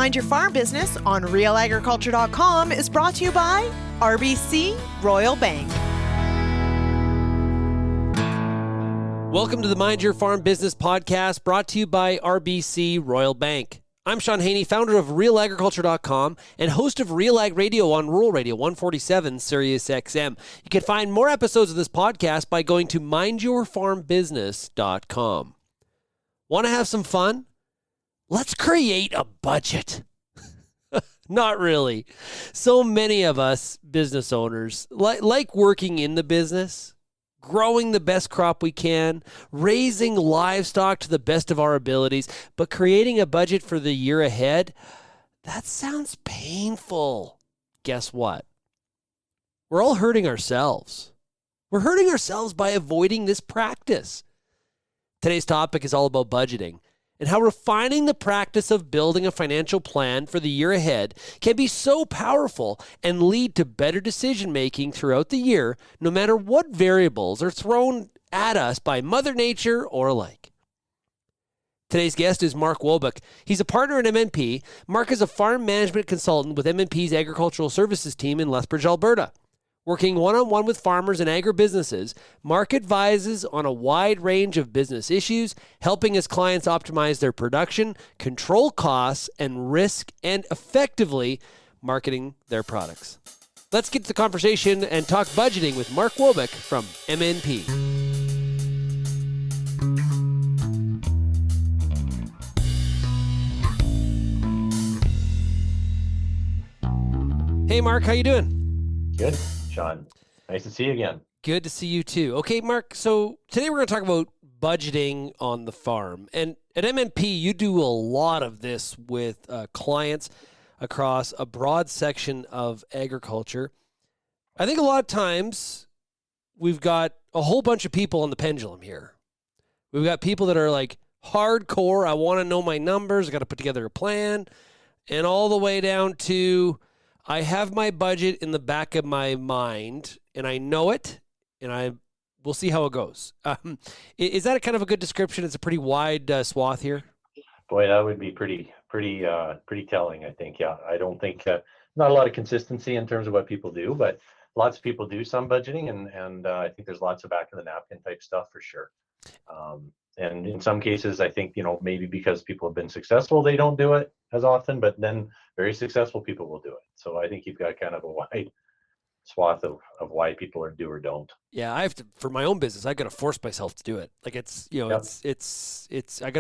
Mind Your Farm Business on RealAgriculture.com is brought to you by RBC Royal Bank. Welcome to the Mind Your Farm Business podcast, brought to you by RBC Royal Bank. I'm Sean Haney, founder of RealAgriculture.com and host of Real Ag Radio on Rural Radio 147 Sirius XM. You can find more episodes of this podcast by going to mindyourfarmbusiness.com. Want to have some fun? Let's create a budget. Not really. So many of us business owners like working in the business, growing the best crop we can, raising livestock to the best of our abilities, but creating a budget for the year ahead, that sounds painful. Guess what? We're all hurting ourselves. We're hurting ourselves by avoiding this practice. Today's topic is all about budgeting and how refining the practice of building a financial plan for the year ahead can be so powerful and lead to better decision-making throughout the year, no matter what variables are thrown at us by Mother Nature or alike. Today's guest is Mark Wobick. He's a partner at MNP. Mark is a farm management consultant with MNP's agricultural services team in Lethbridge, Alberta. Working one-on-one with farmers and agribusinesses, Mark advises on a wide range of business issues, helping his clients optimize their production, control costs and risk, and effectively marketing their products. Let's get to the conversation and talk budgeting with Mark Wobick from MNP. Hey, Mark, how you doing? Good, Sean. Nice to see you again. Good to see you too. Okay, Mark, so today we're going to talk about budgeting on the farm. And at MNP, you do a lot of this with clients across a broad section of agriculture. I think a lot of times we've got a whole bunch of people on the pendulum here. We've got people that are like hardcore, I want to know my numbers, I got to put together a plan, and all the way down to I have my budget in the back of my mind, and I know it, and we'll see how it goes. Is that a kind of a good description? It's a pretty wide swath here. Boy, that would be pretty telling, I think. Yeah, I don't think not a lot of consistency in terms of what people do, but lots of people do some budgeting, and I think there's lots of back of the napkin type stuff for sure. And in some cases, I think, maybe because people have been successful, they don't do it as often, but then very successful people will do it. So I think you've got kind of a wide swath of why people are do or don't. Yeah, I have to, for my own business, I got to force myself to do it. Like it's I got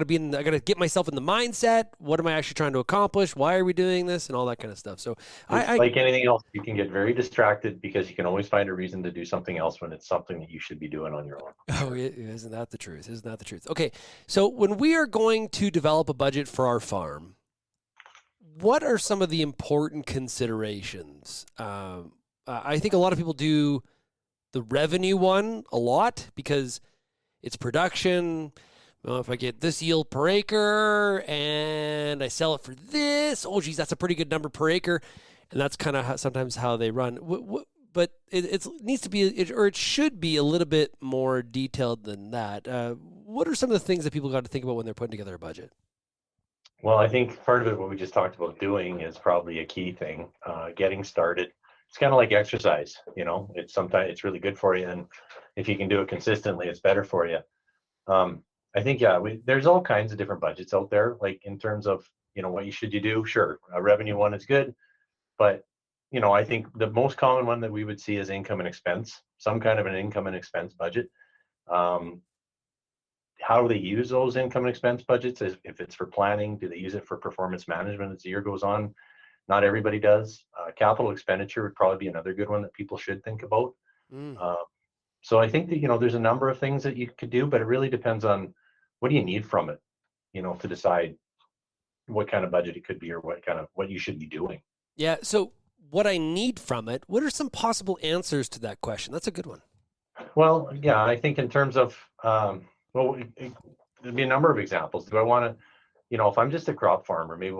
to get myself in the mindset. What am I actually trying to accomplish? Why are we doing this? And all that kind of stuff. So like anything else, you can get very distracted because you can always find a reason to do something else when it's something that you should be doing on your own. Oh, isn't that the truth? Isn't that the truth? Okay. So when we are going to develop a budget for our farm, what are some of the important considerations? I think a lot of people do the revenue one a lot because it's production. Well, if I get this yield per acre and I sell it for this, oh, geez, that's a pretty good number per acre. And that's kind of sometimes how they run. But it needs to be, or it should be a little bit more detailed than that. What are some of the things that people got to think about when they're putting together a budget? Well, I think part of it, what we just talked about doing, is probably a key thing. Getting started. It's kind of like exercise, it's sometimes it's really good for you. And if you can do it consistently, it's better for you. I think, there's all kinds of different budgets out there, like in terms of, what should you do? Sure. A revenue one is good, but I think the most common one that we would see is income and expense, some kind of an income and expense budget. How do they use those income and expense budgets? If it's for planning, do they use it for performance management as the year goes on? Not everybody does. Capital expenditure would probably be another good one that people should think about. So I think that, there's a number of things that you could do, but it really depends on what do you need from it, to decide what kind of budget it could be or what you should be doing. Yeah. So what I need from it, what are some possible answers to that question? That's a good one. Well, yeah, I think in terms of, there'd be a number of examples. Do I want to, if I'm just a crop farmer, maybe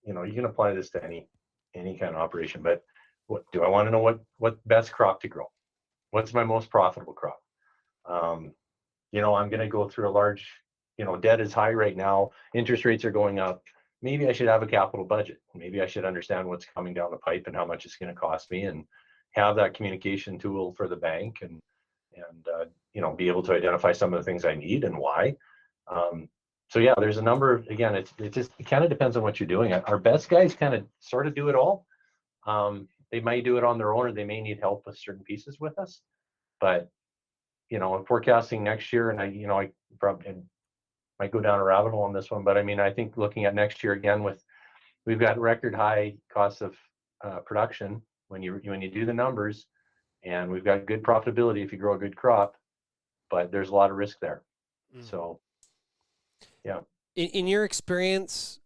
you can apply this to any kind of operation, but what do I want to know what best crop to grow? What's my most profitable crop? I'm going to go through a large, debt is high right now. Interest rates are going up. maybe I should have a capital budget. Maybe I should understand what's coming down the pipe and how much it's going to cost me, and have that communication tool for the bank, and be able to identify some of the things I need and why. So yeah, there's a number of, again, it kind of depends on what you're doing. Our best guys kind of sort of do it all. They might do it on their own, or they may need help with certain pieces with us. But I'm forecasting next year, and I probably might go down a rabbit hole on this one, but I mean, I think looking at next year again, we've got record high costs of production when you do the numbers, and we've got good profitability if you grow a good crop, but there's a lot of risk there. So, yeah. In your experience,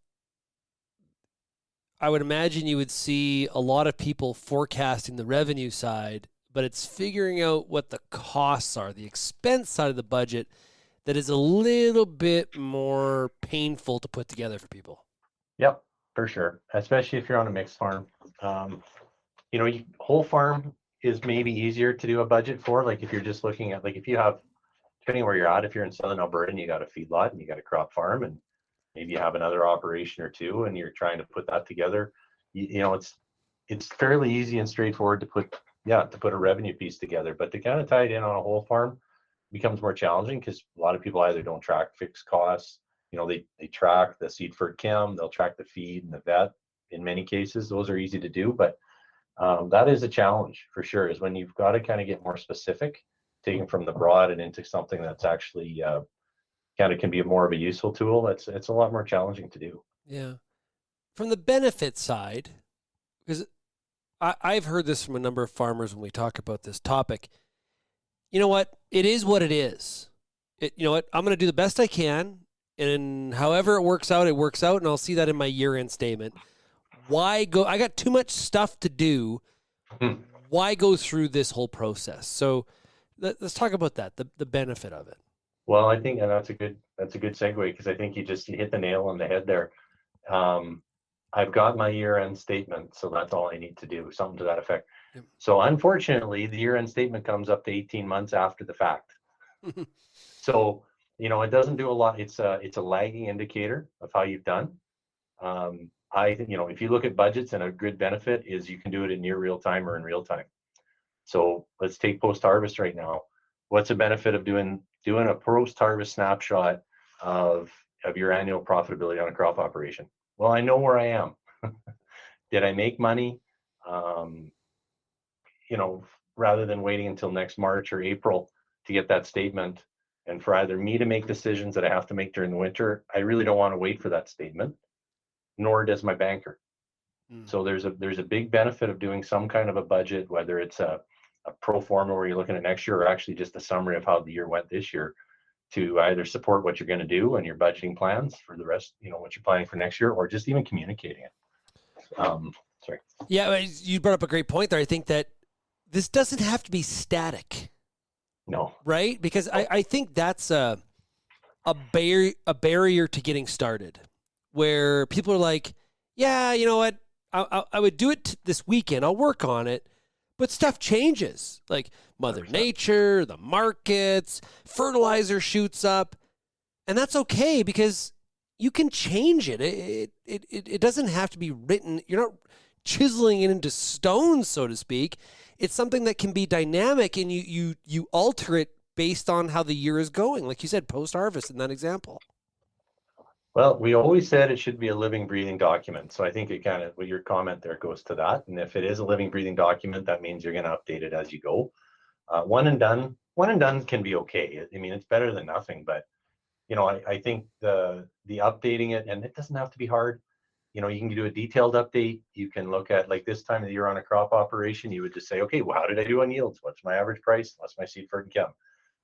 I would imagine you would see a lot of people forecasting the revenue side, but it's figuring out what the costs are, the expense side of the budget, that is a little bit more painful to put together for people. Yep, for sure. Especially if you're on a mixed farm. Whole farm is maybe easier to do a budget for. Like if you're just looking at, like if you have, depending where you're at, if you're in Southern Alberta and you got a feedlot and you got a crop farm, and maybe you have another operation or two, and you're trying to put that together, it's fairly easy and straightforward to put a revenue piece together. But to kind of tie it in on a whole farm becomes more challenging, because a lot of people either don't track fixed costs. They track the seed for chem, they'll track the feed and the vet. In many cases, those are easy to do, but that is a challenge for sure, is when you've got to kind of get more specific, taking from the broad and into something that's actually kind of can be more of a useful tool. It's a lot more challenging to do. Yeah. From the benefit side, because I've heard this from a number of farmers when we talk about this topic. You know what? It is what it is. You know what? I'm going to do the best I can, and however it works out, and I'll see that in my year-end statement. Why go? I got too much stuff to do. Why go through this whole process? So let's talk about that, the benefit of it. Well, I think, and that's a good segue, because I think you hit the nail on the head there. I've got my year-end statement, so that's all I need to do, something to that effect. Yep. So unfortunately, the year-end statement comes up to 18 months after the fact. So, it doesn't do a lot. It's a lagging indicator of how you've done. I think, if you look at budgets, and a good benefit is you can do it in near real time or in real time. So let's take post-harvest right now. What's the benefit of doing a post-harvest snapshot of your annual profitability on a crop operation? Well, I know where I am. Did I make money? Rather than waiting until next March or April to get that statement, and for either me to make decisions that I have to make during the winter, I really don't want to wait for that statement, nor does my banker. So there's a big benefit of doing some kind of a budget, whether it's a pro forma where you're looking at next year, or actually just a summary of how the year went this year, to either support what you're going to do and your budgeting plans for the rest, what you're planning for next year, or just even communicating it. Sorry. Yeah, you brought up a great point there. I think that this doesn't have to be static. No. Right? Because I think that's a barrier to getting started, where people are like, yeah, you know what? I would do it this weekend. I'll work on it. But stuff changes, like Mother 100%. Nature, the markets, fertilizer shoots up. And that's okay, because you can change it. It doesn't have to be written. You're not chiseling it into stone, so to speak. It's something that can be dynamic, and you alter it based on how the year is going. Like you said, post-harvest in that example. Well, we always said it should be a living, breathing document. So I think it kind of, with your comment there, goes to that. And if it is a living, breathing document, that means you're going to update it as you go. One and done can be okay. I mean, it's better than nothing. But I think the updating it, and it doesn't have to be hard. You can do a detailed update. You can look at, like, this time of the year on a crop operation, you would just say, okay, well, how did I do on yields? What's my average price? What's my seed for chem?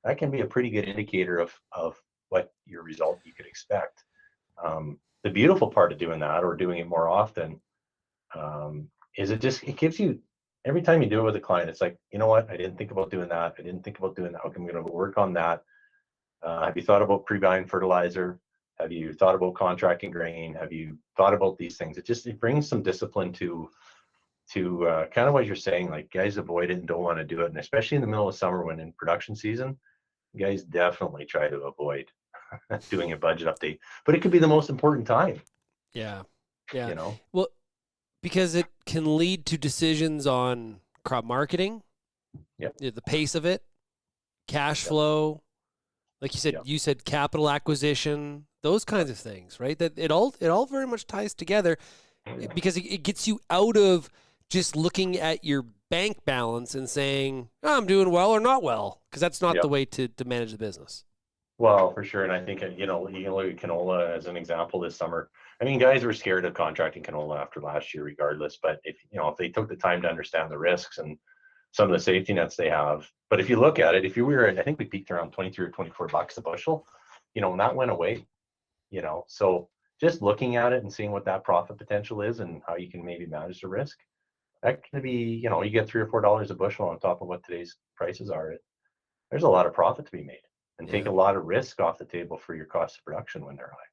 That can be a pretty good indicator of what your result you could expect. The beautiful part of doing that, or doing it more often, is it gives you, every time you do it with a client, it's like, you know what, I didn't think about doing that. Okay, I'm going to work on that. Have you thought about pre-buying fertilizer? Have you thought about contracting grain? Have you thought about these things? It brings some discipline to kind of what you're saying, like, guys avoid it and don't want to do it. And especially in the middle of summer, when in production season, guys definitely try to avoid doing a budget update. But it could be the most important time. Yeah. Yeah. You know? Well, because it can lead to decisions on crop marketing, Yep. the pace of it, cash Yep. flow, like Yep. you said capital acquisition, those kinds of things, right? That it all very much ties together because it gets you out of just looking at your bank balance and saying, oh, I'm doing well or not well, because that's not Yep. the way to manage the business. Well, for sure. And I think, you know, you can look at canola as an example this summer. I mean, guys were scared of contracting canola after last year, regardless. But if, you know, if they took the time to understand the risks and some of the safety nets they have. But if you look at it, if you were, I think we peaked around 23 or $24 a bushel, you know, and that went away, you know. So just looking at it and seeing what that profit potential is and how you can maybe manage the risk, that can be, you know, you get $3 or $4 a bushel on top of what today's prices are. There's a lot of profit to be made and take a lot of risk off the table for your cost of production when they're high.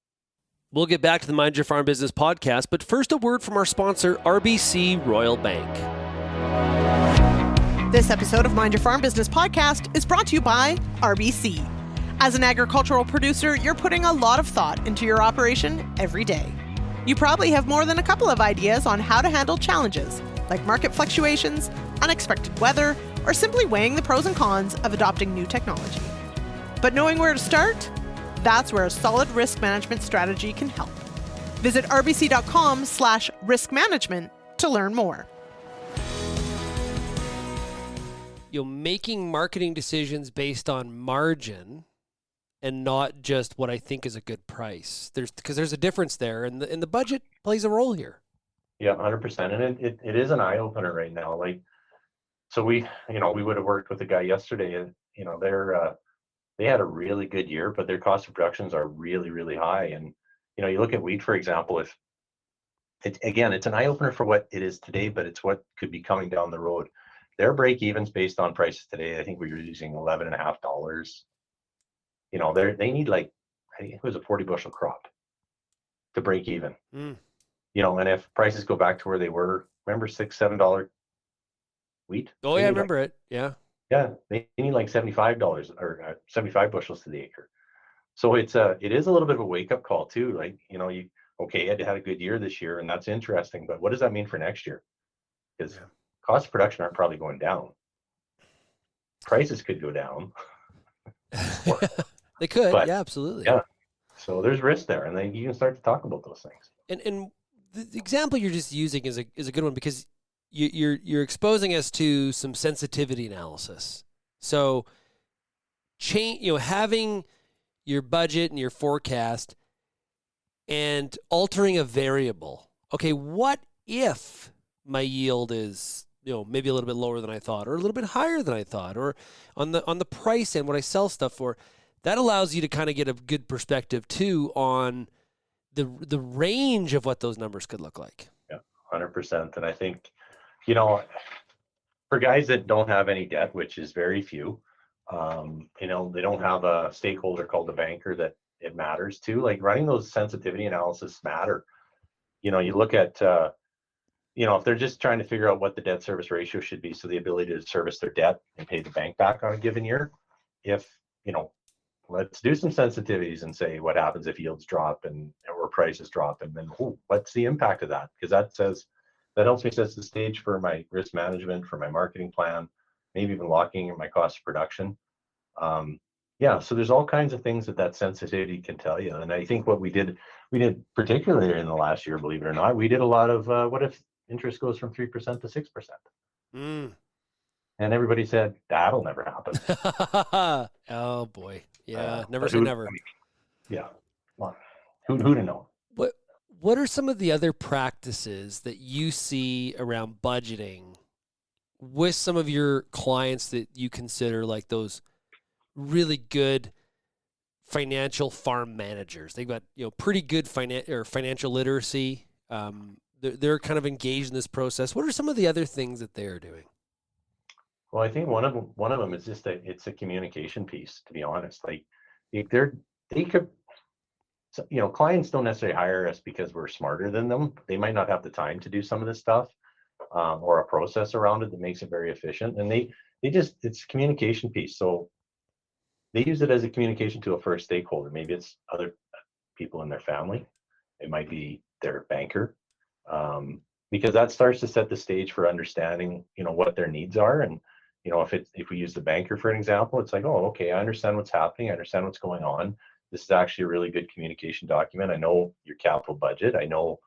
We'll get back to the Mind Your Farm Business podcast, but first a word from our sponsor, RBC Royal Bank. This episode of Mind Your Farm Business podcast is brought to you by RBC. As an agricultural producer, you're putting a lot of thought into your operation every day. You probably have more than a couple of ideas on how to handle challenges, like market fluctuations, unexpected weather, or simply weighing the pros and cons of adopting new technology. But knowing where to start? That's where a solid risk management strategy can help. Visit rbc.com/risk management to learn more. You know, making marketing decisions based on margin and not just what I think is a good price. There's a difference there, and the budget plays a role here. Yeah, 100%. And it is an eye opener right now. Like, so we would have worked with a guy yesterday, and you know, they had a really good year, but their cost of productions are really, really high. And you know, you look at wheat, for example. If it's an eye opener for what it is today, but it's what could be coming down the road. Their break evens based on prices today, I think we were using $11.50. You know, they need like, I think it was a 40 bushel crop to break even. Mm. You know, and if prices go back to where they were, remember $6-7 wheat? Oh, yeah, I remember it. Yeah. Yeah, they need like $75 or 75 bushels to the acre. So it is a little bit of a wake up call too. Like, you know, you had a good year this year, and that's interesting. But what does that mean for next year? Because cost of production aren't probably going down. Prices could go down. They could, but, yeah, absolutely. Yeah. So there's risk there, and then you can start to talk about those things. And the example you're just using is a good one because you're exposing us to some sensitivity analysis. So having your budget and your forecast and altering a variable. Okay, what if my yield is, you know, maybe a little bit lower than I thought, or a little bit higher than I thought, or on the price end, what I sell stuff for? That allows you to kind of get a good perspective too on the range of what those numbers could look like. Yeah, 100%. And I think, you know, for guys that don't have any debt, which is very few, you know, they don't have a stakeholder called a banker that it matters to. Like, running those sensitivity analysis matter. You know, you look at, you know, if they're just trying to figure out what the debt service ratio should be, so the ability to service their debt and pay the bank back on a given year. If, you know, let's do some sensitivities and say what happens if yields drop or prices drop, and then what's the impact of that? Because that helps me set the stage for my risk management, for my marketing plan, maybe even locking in my cost of production. Yeah, so there's all kinds of things that sensitivity can tell you. And I think what we did particularly in the last year, believe it or not, we did a lot of what if interest goes from 3% to 6%? Mm. And everybody said that'll never happen. Oh boy, yeah, never say never. I mean, yeah, well, who'd have known? What are some of the other practices that you see around budgeting with some of your clients that you consider like those really good financial farm managers? They've got, you know, pretty good financial literacy. They're kind of engaged in this process. What are some of the other things that they are doing? Well, I think one of them is just it's a communication piece, to be honest. Like, they could, you know, clients don't necessarily hire us because we're smarter than them. They might not have the time to do some of this stuff, or a process around it that makes it very efficient. And it's a communication piece. So they use it as a communication to a first stakeholder. Maybe it's other people in their family. It might be their banker, because that starts to set the stage for understanding, what their needs are. And, if we use the banker for an example, it's like, oh, okay, I understand what's happening. I understand what's going on. This is actually a really good communication document. I know your capital budget. I know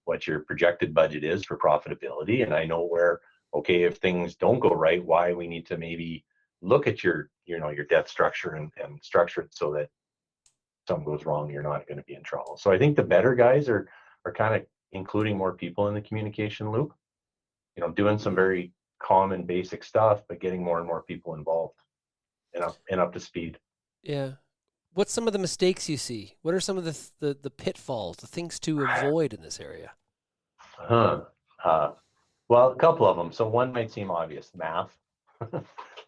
what your projected budget is for profitability. And I know where, okay, if things don't go right, why we need to maybe look at your debt structure and structure it so that something goes wrong, you're not going to be in trouble. So I think the better guys are kind of including more people in the communication loop, doing some very common basic stuff, but getting more and more people involved and up to speed. Yeah. What's some of the mistakes you see? What are some of the pitfalls, the things to avoid in this area? Well, a couple of them. So one might seem obvious, math.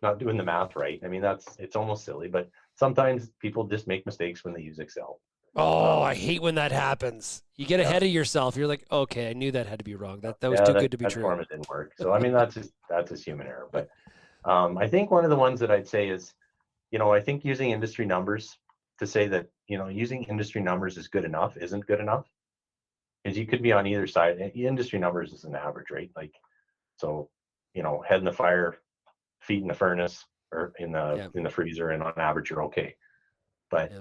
Not doing the math right. I mean, it's almost silly, but sometimes people just make mistakes when they use Excel. Oh, I hate when that happens. You get ahead of yourself. You're like, okay, I knew that had to be wrong. That was too good to be true. That formula didn't work. So I mean, that's just human error. But I think one of the ones that I'd say is, I think using industry numbers to say that, using industry numbers is good enough isn't good enough, because you could be on either side. Industry numbers is an average, right? Like, so, head in the fire, feet in the furnace, or in the freezer, and on average you're okay. But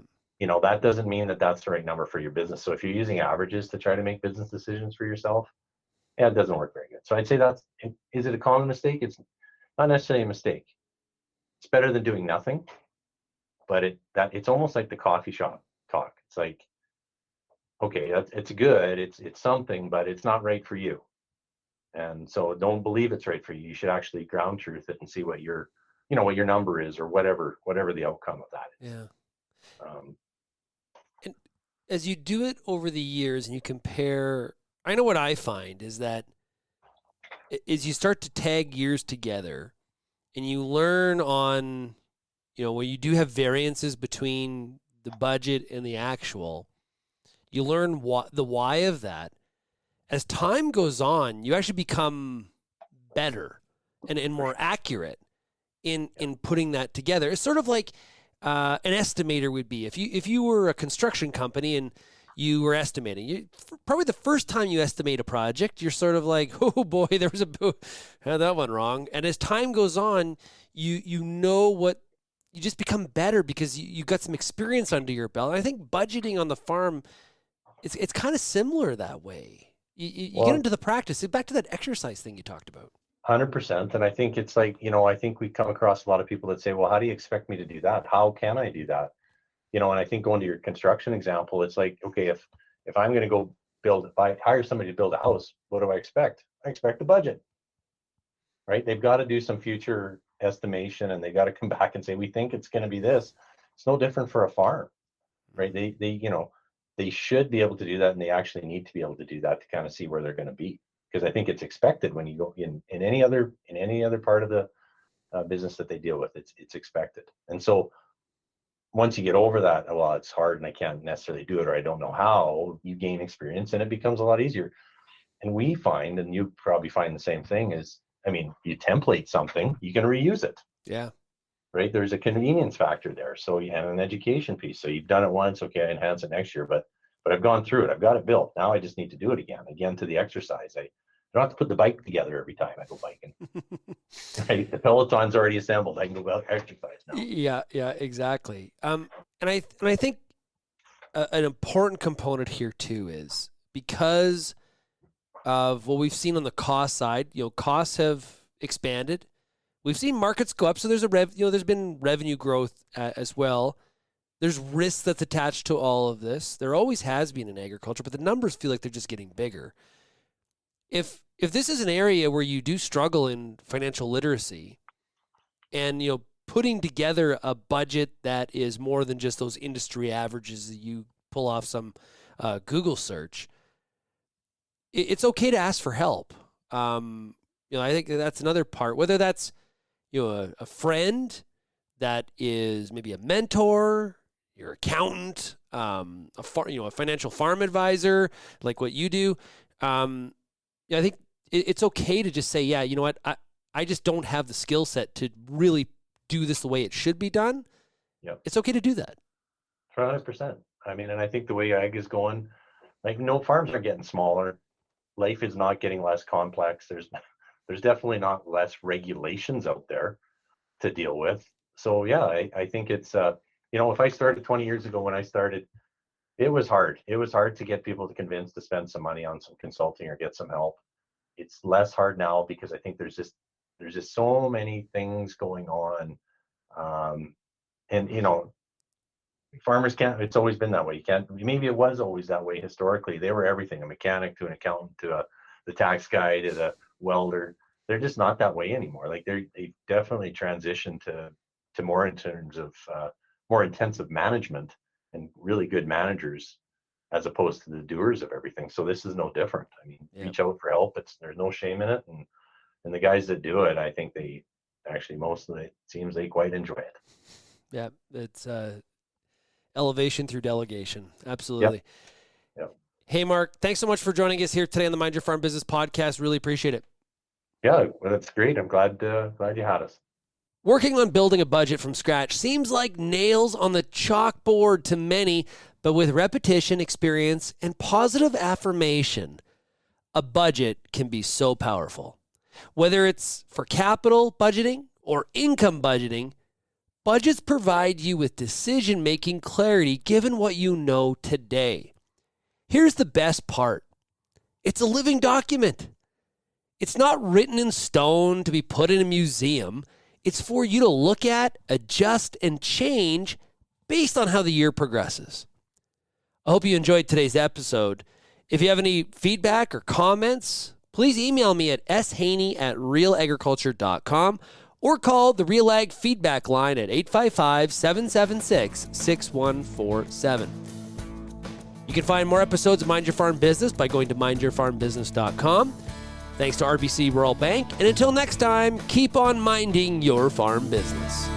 that doesn't mean that that's the right number for your business. So if you're using averages to try to make business decisions for yourself, it doesn't work very good. So I'd say is it a common mistake? It's not necessarily a mistake. It's better than doing nothing, but it's almost like the coffee shop talk. It's like, okay, it's good, it's something, but it's not right for you. And so don't believe it's right for you. You should actually ground truth it and see what your number is, or whatever the outcome of that is. Yeah. And as you do it over the years and you compare, I know what I find is that is you start to tag years together and you learn on, when you do have variances between the budget and the actual, you learn the why of that. As time goes on, you actually become better and more accurate in putting that together. It's sort of like an estimator would be. If you were a construction company and you were estimating, probably the first time you estimate a project, you're sort of like, oh boy, there was that one wrong. And as time goes on, you know what, you just become better because you got some experience under your belt. And I think budgeting on the farm, it's kind of similar that way. You get into the practice. Back to that exercise thing you talked about. 100%. And I think it's like, I think we come across a lot of people that say, well, how do you expect me to do that? How can I do that? And I think going to your construction example, it's like, okay, if I'm going to go if I hire somebody to build a house, what do I expect? I expect the budget, right? They've got to do some future estimation, and they got to come back and say, we think it's going to be this. It's no different for a farm, right? They should be able to do that, and they actually need to be able to do that to kind of see where they're going to be, because I think it's expected when you go in any other part of the business that they deal with. It's expected. And so once you get over that, well, it's hard and I can't necessarily do it, or I don't know how, you gain experience and it becomes a lot easier. And we find, and you probably find the same thing, is, you template something, you can reuse it. Yeah. Right. There's a convenience factor there. So you have an education piece. So you've done it once. Okay, I enhance it next year, but I've gone through it. I've got it built. Now I just need to do it again to the exercise. I don't have to put the bike together every time I go biking. Right? The peloton's already assembled. I can go exercise now. Yeah, exactly. And I think an important component here too is because of what we've seen on the cost side. Costs have expanded. We've seen markets go up, so there's there's been revenue growth as well. There's risk that's attached to all of this. There always has been in agriculture, but the numbers feel like they're just getting bigger. If this is an area where you do struggle in financial literacy, and putting together a budget that is more than just those industry averages that you pull off some Google search, it's okay to ask for help. I think that's another part. Whether that's a friend that is maybe a mentor, your accountant, a financial farm advisor, like what you do. I think it's okay to just say, yeah, you know what, I just don't have the skill set to really do this the way it should be done. Yep. It's okay to do that. 100%. And I think the way ag is going, Like, no, farms are getting smaller. Life is not getting less complex. There's definitely not less regulations out there to deal with. So yeah, I think it's if I started 20 years ago, when I started, it was hard. It was hard to get people to convince to spend some money on some consulting or get some help. It's less hard now because I think there's just so many things going on. And farmers can't, it's always been that way. You can't, maybe it was always that way historically. They were everything, a mechanic to an accountant to the tax guy to the welder. They're just not that way anymore. Like, they definitely transitioned to more in terms of more intensive management and really good managers, as opposed to the doers of everything. So this is no different. I mean, reach out for help. There's no shame in it. And the guys that do it, I think they actually, most of it seems they quite enjoy it. Yeah, it's elevation through delegation. Absolutely. Yep. Hey, Mark, thanks so much for joining us here today on the Mind Your Farm Business podcast. Really appreciate it. Yeah, well, that's great. I'm glad you had us. Working on building a budget from scratch seems like nails on the chalkboard to many, but with repetition, experience, and positive affirmation, a budget can be so powerful. Whether it's for capital budgeting or income budgeting, budgets provide you with decision-making clarity given what you know today. Here's the best part. It's a living document. It's not written in stone to be put in a museum. It's for you to look at, adjust, and change based on how the year progresses. I hope you enjoyed today's episode. If you have any feedback or comments, please email me at shaney@realagriculture.com or call the Real Ag feedback line at 855-776-6147. You can find more episodes of Mind Your Farm Business by going to mindyourfarmbusiness.com. Thanks to RBC Rural Bank, and until next time, keep on minding your farm business.